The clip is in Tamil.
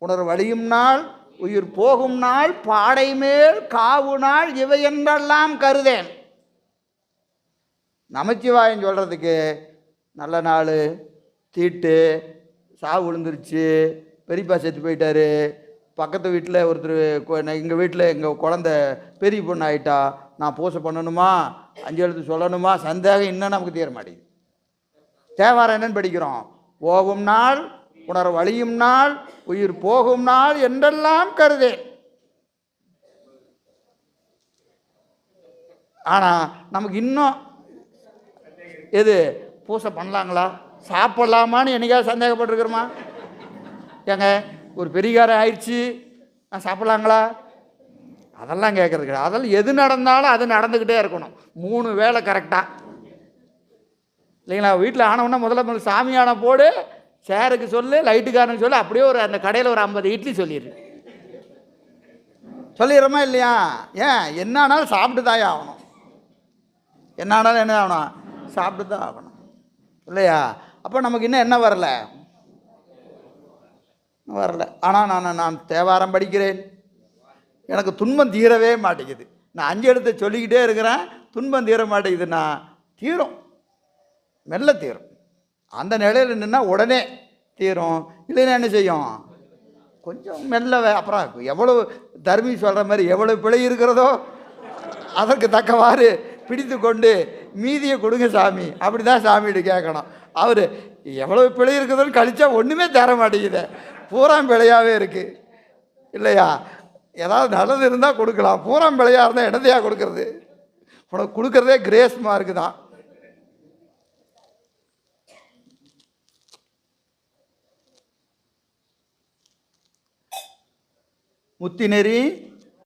உணர் வழியும் நாள் உயிர் போகும் நாள் பாடை மேல் காவு நாள் இவை என்றெல்லாம் கருதேன். நமச்சிவாயம் சொல்கிறதுக்கு நல்ல நாள், தீட்டு, சாவு விழுந்துருச்சு, பெரியப்பா செத்து போயிட்டாரு, பக்கத்து வீட்டில் ஒருத்தர், எங்கள் வீட்டில் எங்கள் குழந்த பெரிய பொண்ணு ஆகிட்டா, நான் பூசை பண்ணணுமா, 5 எழுத்து சொல்லணுமா, சந்தேகம் இன்னும் நமக்கு தீர மாட்டேங்குது. தேவாரம் என்னன்னு படிக்கிறோம்? போகும் நாள் உணர் வழியும் நாள் உயிர் போகும் நாள் என்றெல்லாம் கருதேன். ஆனால் நமக்கு இன்னும் எது பூசை பண்ணலாங்களா, சாப்பிட்லாமான்னு என்னைக்காவது சந்தேகப்பட்டிருக்கிறோமா? ஏங்க ஒரு பெரியகாரம் ஆயிடுச்சு, நான் சாப்பிட்லாங்களா, அதெல்லாம் கேட்குறது கிடையாது. அதெல்லாம் எது நடந்தாலும் அது நடந்துக்கிட்டே இருக்கணும், 3 வேளை கரெக்டாக, இல்லைங்களா? வீட்டில் ஆனவுன்னா முதல்ல சாமியான போடு, சேருக்கு சொல்லு, லைட்டுக்காரனுக்கு சொல்லு, அப்படியே அந்த கடையில் ஒரு 50 இட்லி சொல்லிடுறோமா இல்லையா? ஏன் என்ன ஆனாலும் சாப்பிட்டு தான் ஆகணும், என்ன ஆனாலும் என்ன ஆகணும், சாப்பிட்டு தான் ஆகணும், இல்லையா? அப்போ நமக்கு இன்னும் என்ன வரல. ஆனால் நான் தேவாரம் படிக்கிறேன், எனக்கு துன்பம் தீரவே மாட்டேங்குது. நான் 5 எழுத்தை சொல்லிக்கிட்டே இருக்கிறேன், துன்பம் தீர மாட்டேங்குதுன்னா தீரும், மெல்ல தீரும். அந்த நிலையில் நின்னா உடனே தீரும், இல்லைன்னா என்ன செய்யும், கொஞ்சம் மெல்ல. அப்புறம் எவ்வளோ தர்மி சொல்கிற மாதிரி எவ்வளோ பிழை இருக்கிறதோ அதற்கு தக்கவாறு பிடித்து கொண்டு மீதியை கொடுங்க சாமி, அப்படி தான் சாமிகிட்ட கேட்கணும். அவர் எவ்வளோ பிழை இருக்குதுன்னு கழிச்சா ஒன்றுமே தர மாட்டேங்குது, பூரா பிழையாகவே இருக்குது, இல்லையா? ஏதாவது நல்லது இருந்தால் கொடுக்கலாம், பூரா பிழையாக இருந்தால் இடத்தையாக கொடுக்கறது? உனக்கு கொடுக்குறதே கிரேஸ் மார்க்கு தான். முத்தி நெறி